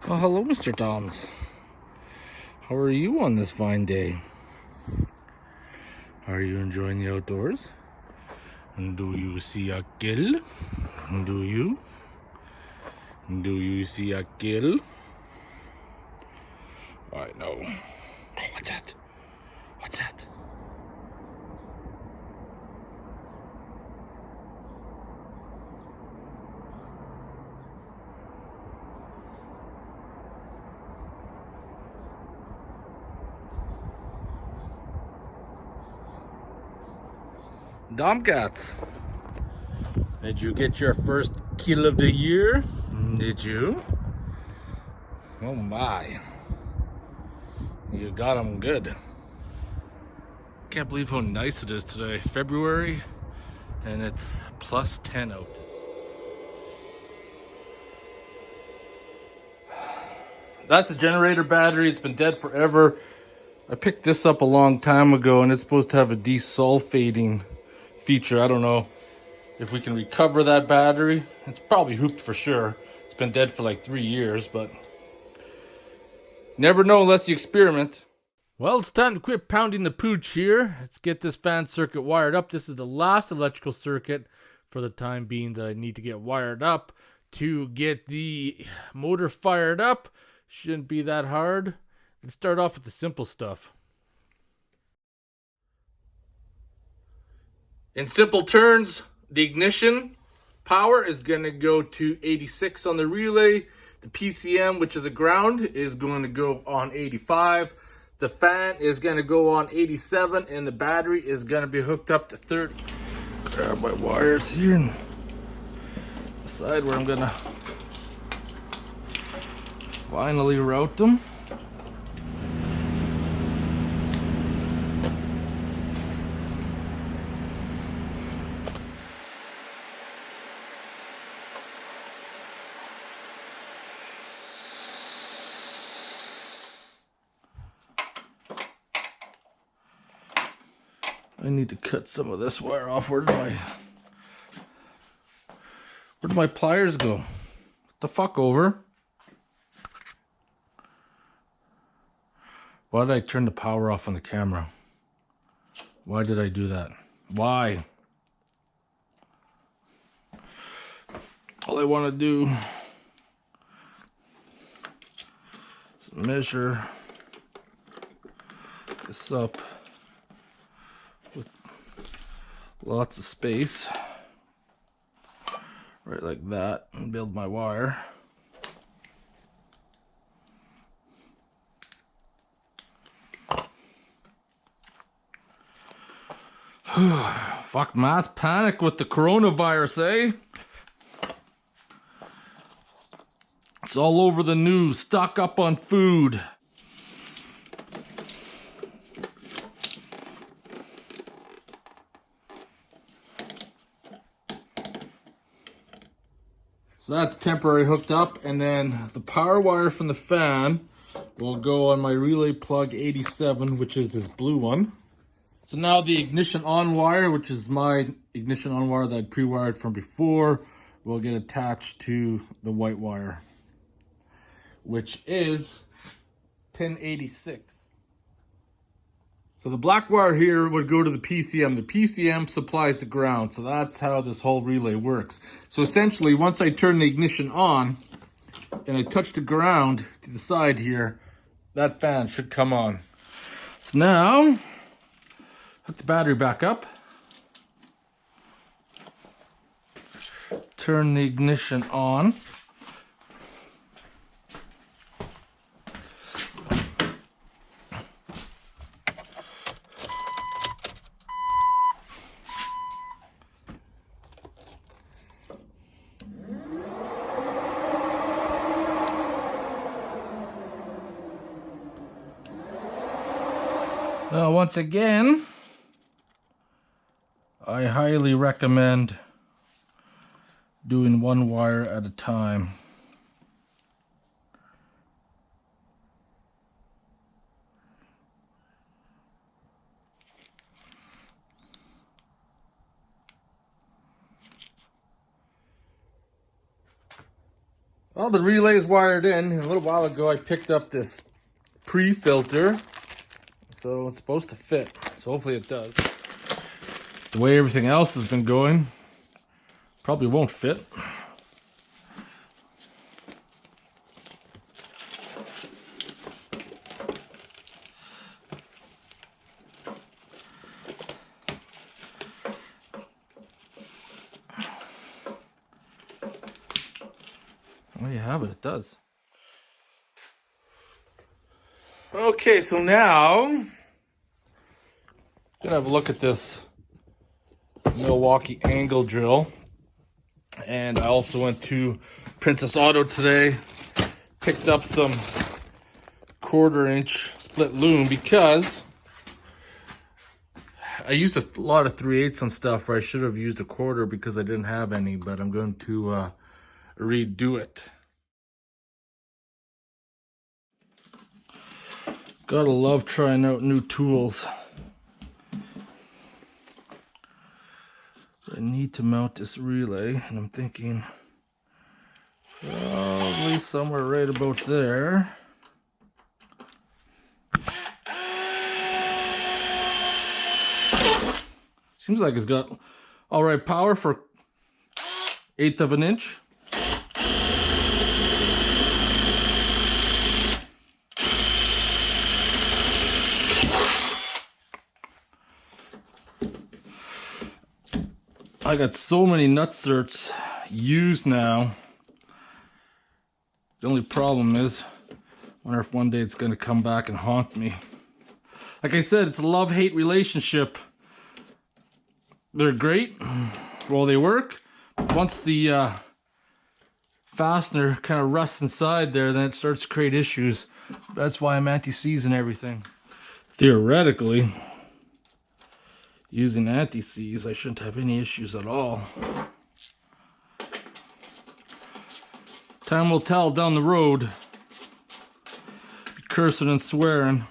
Well, hello, Mr. Toms. How are you on this fine day? Are you enjoying the outdoors? And do you see a kill? Do you? Do you see a kill? I know. Oh, what's that? What's that? Domcats. Did you get your first kill of the year? Did you? Oh my. You got them good. Can't believe how nice it is today. February, and it's plus 10 out. That's the generator battery. It's been dead forever. I picked this up a long time ago, and it's supposed to have a desulfating feature. I don't know if we can recover that battery. It's probably hooped for sure. It's been dead for like 3 years, but never know unless you experiment. Well, it's time to quit pounding the pooch here. Let's get this fan circuit wired up. This is the last electrical circuit for the time being that I need to get wired up to get the motor fired up. Shouldn't be that hard. Let's start off with the simple stuff. In simple turns, the ignition power is going to go to 86 on the relay. The PCM, which is a ground, is going to go on 85. The fan is going to go on 87, and the battery is going to be hooked up to 30. Grab my wires here and decide where I'm going to finally route them. I need to cut some of this wire off. Where did my pliers go? What the fuck, over? Why did I turn the power off on the camera? Why did I do that? Why? All I want to do is measure this up with lots of space, right like that, and build my wire. Fuck, mass panic with the coronavirus, eh? It's all over the news. Stock up on food. So that's temporary hooked up, and then the power wire from the fan will go on my relay plug 87, which is this blue one. So now the ignition on wire, which is my ignition on wire that I pre-wired from before, will get attached to the white wire, which is pin 86. So the black wire here would go to the PCM. The PCM supplies the ground, so that's how this whole relay works. So essentially, once I turn the ignition on and I touch the ground to the side here, that fan should come on. So now, hook the battery back up. Turn the ignition on. Now, once again, I highly recommend doing one wire at a time. Well, the relay is wired in. A little while ago, I picked up this pre-filter, so it's supposed to fit. So hopefully it does. The way everything else has been going, probably won't fit. There you have it, it does. Okay, so now I'm gonna have a look at this Milwaukee angle drill. And I also went to Princess Auto today, picked up some 1/4-inch split loom because I used a lot of 3/8 on stuff where I should have used a 1/4 because I didn't have any, but I'm going to redo it. Gotta love trying out new tools. I need to mount this relay, and I'm thinking probably somewhere right about there. Seems like it's got all right power for 1/8 of an inch. I got so many nut certs used now. The only problem is, I wonder if one day it's going to come back and haunt me. Like I said, it's a love-hate relationship. They're great. Well, they work. Once the fastener kind of rusts inside there, then it starts to create issues. That's why I'm anti-seize and everything. Theoretically, using anti-seize, I shouldn't have any issues at all. Time will tell down the road. Be cursing and swearing.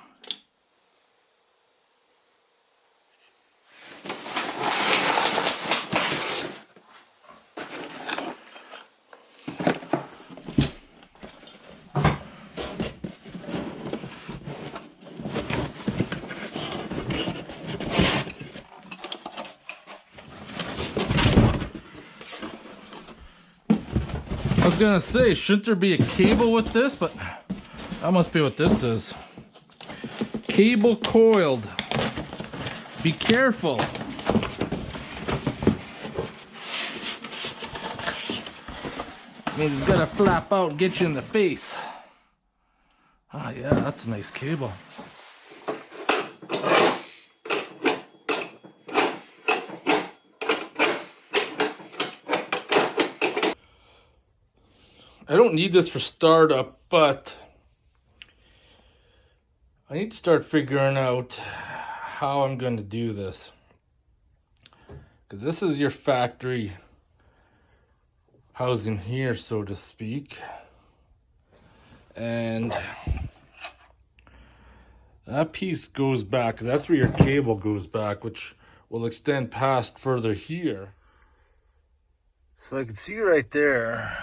I was gonna say, shouldn't there be a cable with this? But that must be what this is. Cable coiled. Be careful. I mean, it's gonna flap out and get you in the face. Ah, yeah, that's a nice cable. I don't need this for startup, but I need to start figuring out how I'm going to do this. Because this is your factory housing here, so to speak. And that piece goes back, because that's where your cable goes back, which will extend past further here. So I can see right there.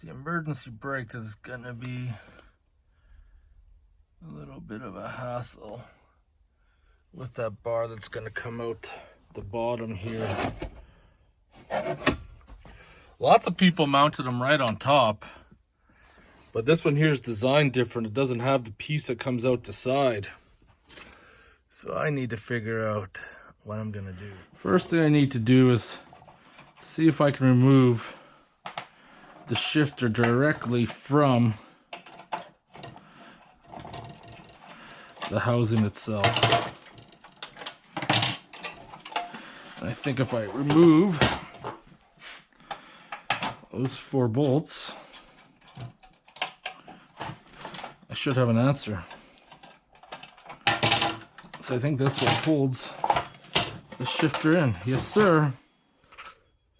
The emergency brake that is going to be a little bit of a hassle with that bar that's going to come out the bottom here. Lots of people mounted them right on top, but this one here is designed different. It doesn't have the piece that comes out the side. So I need to figure out what I'm going to do. First thing I need to do is see if I can remove the shifter directly from the housing itself. And I think if I remove those 4 bolts, I should have an answer. So I think that's what holds the shifter in. Yes, sir.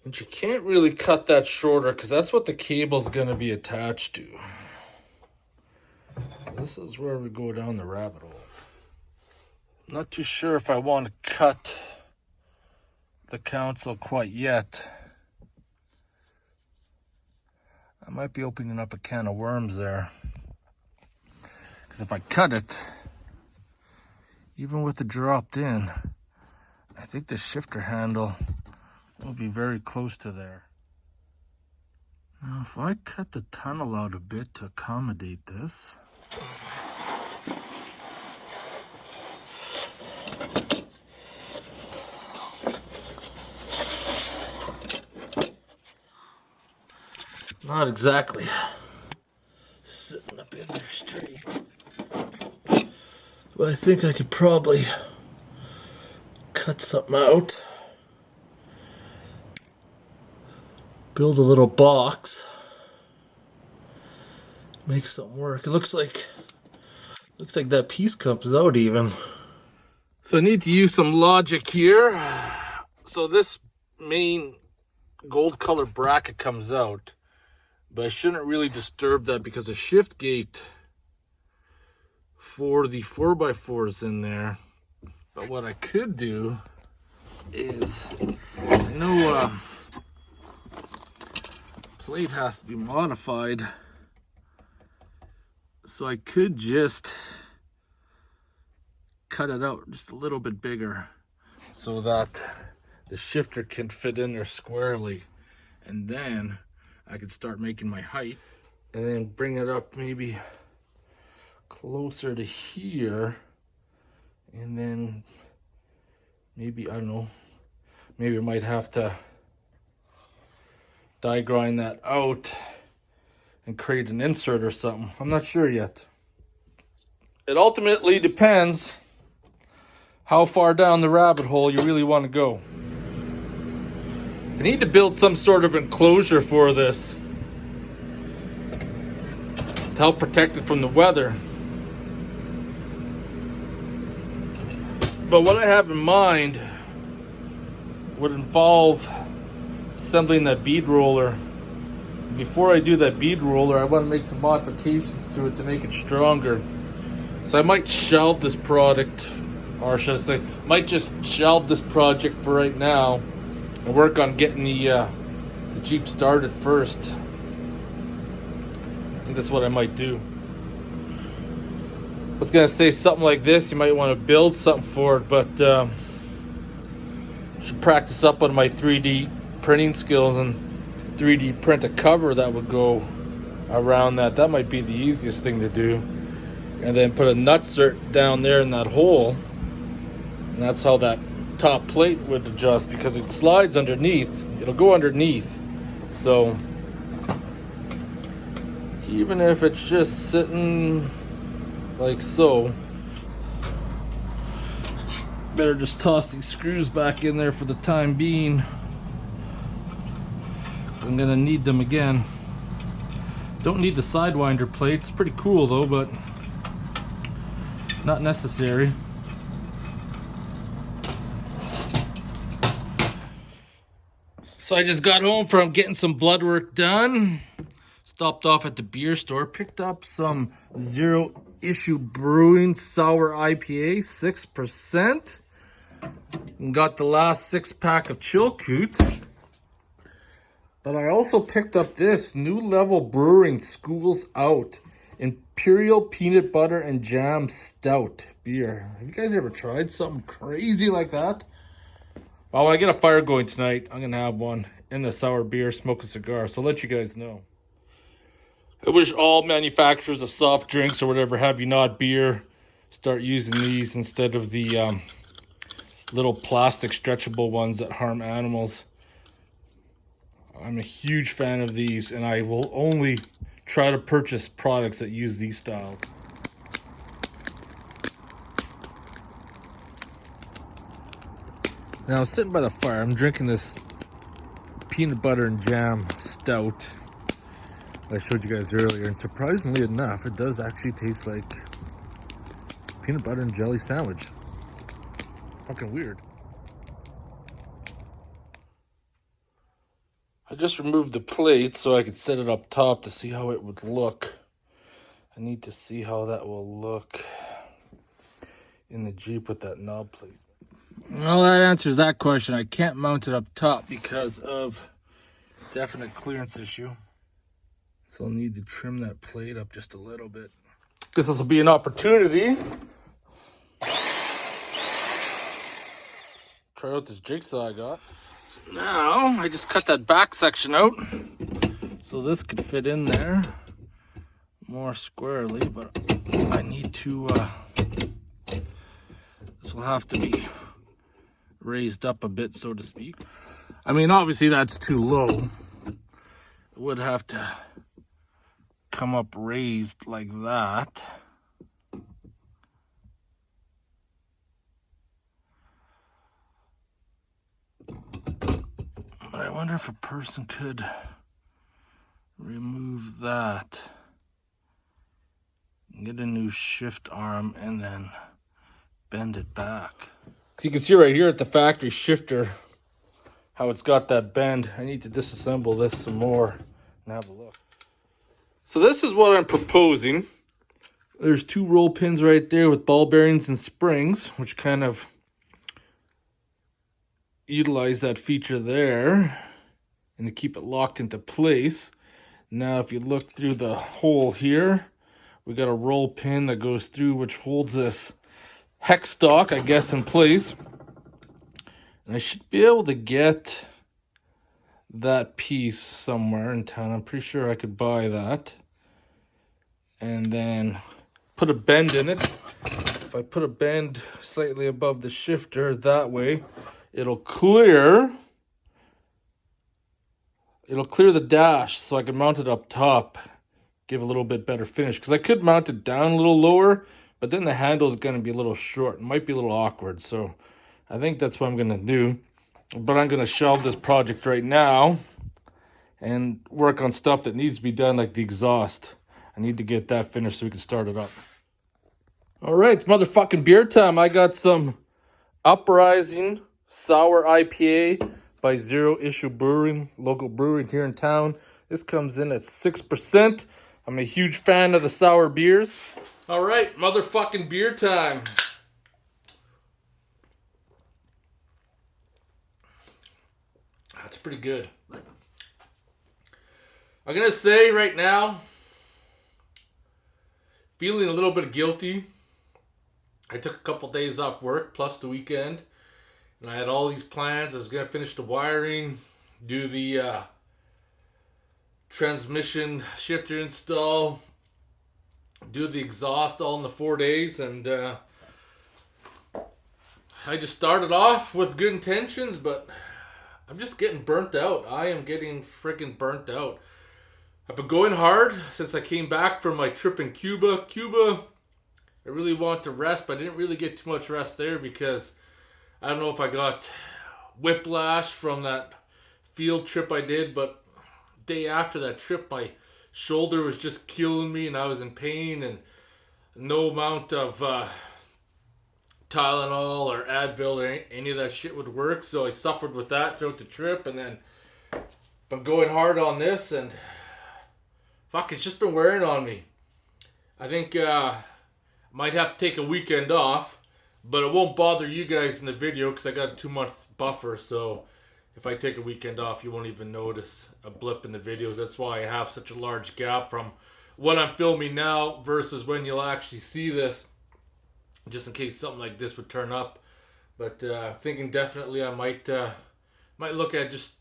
And you can't really cut that shorter because that's what the cable's going to be attached to. This is where we go down the rabbit hole. I'm not too sure if I want to cut the console quite yet. I might be opening up a can of worms there. Because if I cut it, even with it dropped in, I think the shifter handle will be very close to there. Now, if I cut the tunnel out a bit to accommodate this, not exactly sitting up in there straight, but I think I could probably cut something out, build a little box, make something work. It looks like that piece comes out even. So I need to use some logic here. So this main gold color bracket comes out, but I shouldn't really disturb that because the shift gate for the 4x4 is in there. But what I could do is, I know plate has to be modified, so I could just cut it out just a little bit bigger so that the shifter can fit in there squarely, and then I could start making my height and then bring it up maybe closer to here, and then maybe, I don't know, maybe I might have to die grind that out and create an insert or something. I'm not sure yet. It ultimately depends how far down the rabbit hole you really want to go. I need to build some sort of enclosure for this to help protect it from the weather. But what I have in mind would involve assembling that bead roller. Before I do that bead roller, I want to make some modifications to it to make it stronger. So I might shelve this product, or should I say, might just shelve this project for right now and work on getting the Jeep started first. I think that's what I might do. I was gonna say something like this, you might want to build something for it, but should practice up on my 3D printing skills and 3D print a cover that would go around that. That might be the easiest thing to do. And then put a nutsert down there in that hole, and that's how that top plate would adjust, because it slides underneath. It'll go underneath. So even if it's just sitting like so, better just toss these screws back in there for the time being. I'm gonna need them again. Don't need the sidewinder plates. Pretty cool though, but not necessary. So I just got home from getting some blood work done. Stopped off at the beer store, picked up some Zero Issue Brewing Sour IPA, 6%. And got the last 6-pack of Chilkoot. But I also picked up this New Level Brewing Schools Out Imperial Peanut Butter and Jam Stout beer. Have you guys ever tried something crazy like that? Well, when I get a fire going tonight, I'm going to have one in the sour beer, smoke a cigar. So I'll let you guys know. I wish all manufacturers of soft drinks or whatever have you not beer start using these instead of the little plastic stretchable ones that harm animals. I'm a huge fan of these, and I will only try to purchase products that use these styles. Now, I'm sitting by the fire. I'm drinking this peanut butter and jam stout I showed you guys earlier, and surprisingly enough, it does actually taste like peanut butter and jelly sandwich. Fucking weird. I just removed the plate so I could set it up top to see how it would look. I need to see how that will look in the Jeep with that knob placement. Well, that answers that question. I can't mount it up top because of definite clearance issue. So I'll need to trim that plate up just a little bit. Because this will be an opportunity. Try out this jigsaw I got. So now I just cut that back section out. So this could fit in there more squarely, but I need to, this will have to be raised up a bit, so to speak. I mean, obviously that's too low. It would have to come up raised like that. But I wonder if a person could remove that, get a new shift arm, and then bend it back. So you can see right here at the factory shifter how it's got that bend. I need to disassemble this some more and have a look. So this is what I'm proposing. There's 2 roll pins right there with ball bearings and springs, which kind of utilize that feature there and to keep it locked into place. Now if you look through the hole here, we got a roll pin that goes through, which holds this hex stock, I guess, in place. And I should be able to get that piece somewhere in town. I'm pretty sure I could buy that. And then put a bend in it. If I put a bend slightly above the shifter, that way it'll clear the dash, so I can mount it up top, give a little bit better finish. Because I could mount it down a little lower, but then the handle is going to be a little short. It might be a little awkward, so I think that's what I'm going to do. But I'm going to shelve this project right now and work on stuff that needs to be done, like the exhaust. I need to get that finished so we can start it up. All right, it's motherfucking beer time. I got some Uprising Sour IPA by Zero Issue Brewing, local brewing here in town. This comes in at 6%. I'm a huge fan of the sour beers. All right, motherfucking beer time. That's pretty good. I'm gonna say right now, feeling a little bit guilty. I took a couple days off work plus the weekend, and I had all these plans. I was gonna finish the wiring, do the transmission shifter install, do the exhaust all in the 4 days, and I just started off with good intentions, but I'm just getting burnt out. I am getting freaking burnt out. I've been going hard since I came back from my trip in Cuba. I really want to rest, but I didn't really get too much rest there because I don't know if I got whiplash from that field trip I did, but day after that trip, my shoulder was just killing me and I was in pain, and no amount of Tylenol or Advil or any of that shit would work. So I suffered with that throughout the trip, and then I'm going hard on this, and fuck, it's just been wearing on me. I think might have to take a weekend off, but it won't bother you guys in the video because I got a 2-month buffer. So if I take a weekend off, you won't even notice a blip in the videos. That's why I have such a large gap from when I'm filming now versus when you'll actually see this, just in case something like this would turn up. But thinking definitely I might look at just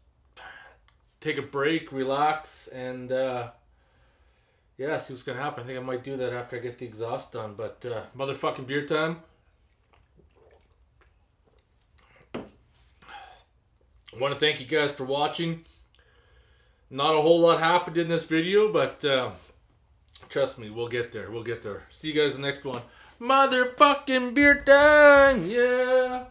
take a break, relax, and yeah, see what's gonna happen. I think I might do that after I get the exhaust done. But motherfucking beer time. I want to thank you guys for watching. Not a whole lot happened in this video, but trust me, we'll get there. We'll get there. See you guys in the next one. Motherfucking beer time, yeah.